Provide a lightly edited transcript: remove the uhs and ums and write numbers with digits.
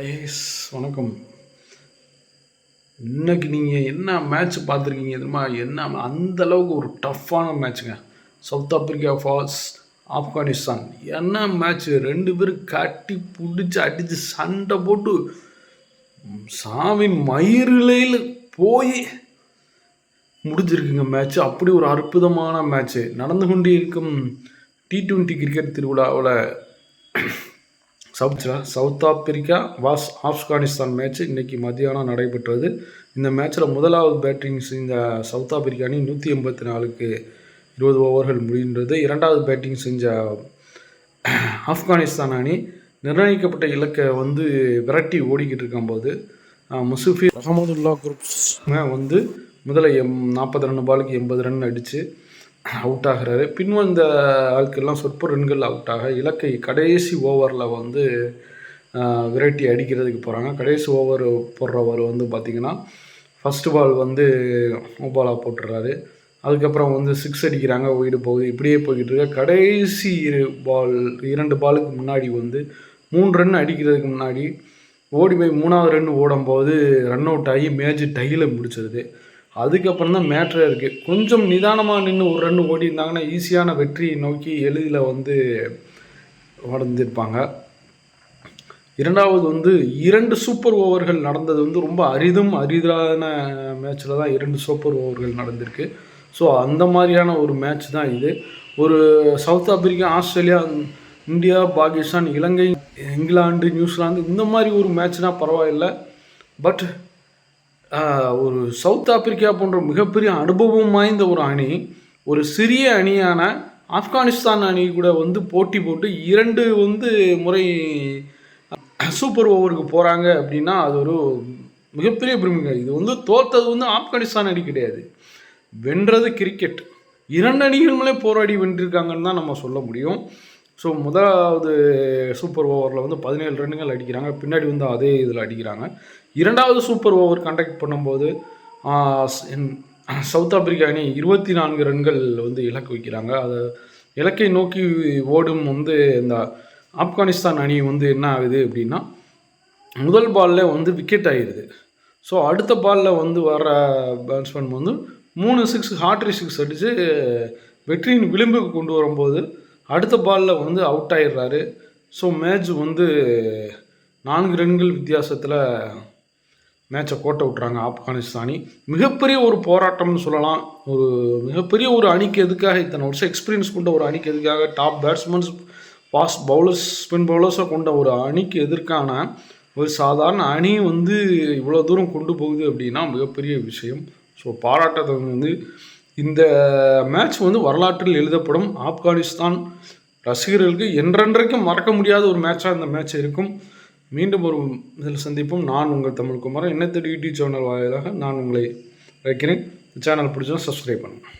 Ice வணக்கம். இன்னைக்கு நீங்கள் என்ன மேட்ச் பார்த்துருக்கீங்க தெரியுமா? என்ன அந்த அளவுக்கு ஒரு டஃப்பான மேட்ச்சுங்க. சவுத் ஆப்பிரிக்கா ஃபால்ஸ் ஆப்கானிஸ்தான். என்ன மேட்ச், ரெண்டு பேரும் கட்டி பிடிச்சி அடித்து சண்டை போட்டு சாவின் மயிரிழையில் போய் முடிஞ்சிருக்குங்க மேட்ச்சு. அப்படி ஒரு அற்புதமான மேட்ச்சு நடந்து கொண்டே இருக்கும். T20 கிரிக்கெட் திருவிழாவில் சவுத் ஆப்பிரிக்கா ஆப்கானிஸ்தான் மேட்ச் இன்றைக்கி மத்தியானம் நடைபெற்றது. இந்த மேட்ச்சில் முதலாவது பேட்டிங் செஞ்ச சவுத் ஆப்பிரிக்கா அணி 184க்கு 20 ஓவர்கள் முடிகின்றது. இரண்டாவது பேட்டிங் செஞ்ச ஆப்கானிஸ்தான் அணி நிர்ணயிக்கப்பட்ட இலக்கை விரட்டி ஓடிக்கிட்டு இருக்கும்போது முஸ்ஃபிர் அஹமதுல்லா குரூப்ஸ் முதல்ல 40 பாலுக்கு 80 ரன் அடித்து அவுட் ஆகிறாரு. பின்வந்த ஆட்கள்லாம் சொற்ப ரன்கள் அவுட் ஆக இலக்கை கடைசி ஓவரில் விரட்டி அடிக்கிறதுக்கு போகிறாங்க. கடைசி ஓவர் போடுறவர் பார்த்திங்கன்னா ஃபஸ்ட்டு பால் பாலாக போட்டுடுறாரு. அதுக்கப்புறம் 6 அடிக்கிறாங்க, ஒய்டு போகுது. இப்படியே போய்கிட்டு இருக்க கடைசி 2 பாலுக்கு முன்னாடி 3 ரன் அடிக்கிறதுக்கு முன்னாடி ஓடி போய் 3வது ரன் ஓடும்போது ரன் அவுட் ஆகி மேட்ச் டையில் முடிச்சிருது. அதுக்கப்புறம் தான் மேட்ரே இருக்குது. கொஞ்சம் நிதானமாக நின்று ஒரு ரன் ஓடி இருந்தாங்கன்னா ஈஸியான வெற்றியை நோக்கி எளிதில் வளர்ந்துருப்பாங்க. இரண்டாவது 2 சூப்பர் ஓவர்கள் நடந்தது ரொம்ப அரிதான மேட்ச்சில் தான் 2 சூப்பர் ஓவர்கள் நடந்திருக்கு. ஸோ அந்த மாதிரியான ஒரு மேட்ச் தான் இது. ஒரு South Africa, Australia, India, Pakistan, Ilangai, England, நியூசிலாந்து இந்த மாதிரி ஒரு மேட்ச்னால் பரவாயில்லை. பட் ஒரு சவுத் ஆப்பிரிக்கா போன்ற மிகப்பெரிய அனுபவம் வாய்ந்த ஒரு அணி ஒரு சிறிய அணியான ஆப்கானிஸ்தான் அணி கூட போட்டி போட்டு 2 முறை சூப்பர் ஓவருக்கு போகிறாங்க அப்படின்னா அது ஒரு மிகப்பெரிய பெருமைங்க. இது தோற்றது ஆப்கானிஸ்தான் அணி கிடையாது, வென்றது கிரிக்கெட். 2 அணிகளுமே போராடி வென்றிருக்காங்கன்னு தான் நம்ம சொல்ல முடியும். ஸோ முதலாவது சூப்பர் ஓவரில் 17 ரன்கள் அடிக்கிறாங்க. பின்னாடி அதே இதில் அடிக்கிறாங்க. இரண்டாவது சூப்பர் ஓவர் கண்டக்ட் பண்ணும்போது சவுத் ஆப்பிரிக்கா அணி 24 ரன்கள் இலக்கு வைக்கிறாங்க. அதை இலக்கை நோக்கி ஓடும் இந்த ஆப்கானிஸ்தான் அணி என்ன ஆகுது அப்படின்னா முதல் பாலில் விக்கெட் ஆகிடுது. ஸோ அடுத்த பாலில் வர பேட்ஸ்மேன் 3 6 ஹார்ட்ரி 6 அடித்து வெற்றியின் விளிம்புக்கு கொண்டு வரும்போது அடுத்த பாலில் அவுட் ஆகிடுறாரு. ஸோ மேட்ச் 4 ரன்கள் வித்தியாசத்தில் மேட்சை கோட்டை விட்டுறாங்க ஆப்கானிஸ்தானி. மிகப்பெரிய ஒரு போராட்டம்னு சொல்லலாம். ஒரு மிகப்பெரிய ஒரு அணிக்கு எதுக்காக இத்தனை வருஷம் எக்ஸ்பீரியன்ஸ் கொண்ட ஒரு அணிக்கு எதுக்காக top batsmen, fast bowlers, spin பவுலர்ஸை கொண்ட ஒரு அணிக்கு எதிர்க்கான ஒரு சாதாரண அணி இவ்வளோ தூரம் கொண்டு போகுது அப்படின்னா மிகப்பெரிய விஷயம். ஸோ பாராட்டத்தை இந்த மேட்ச் வரலாற்றில் எழுதப்படும். ஆப்கானிஸ்தான் ரசிகர்களுக்கு என்றென்றைக்கும் மறக்க முடியாத ஒரு மேட்சாக இந்த மேட்ச் இருக்கும். மீண்டும் ஒரு இதில் சந்திப்போம். நான் உங்கள் தமிழ்குமாரன். என்ன தேடி யூடியூப் சேனல் வாயிலாக நான் உங்களை வைக்கிறேன். சேனல் பிடிச்சா சப்ஸ்கிரைப் பண்ணுங்கள்.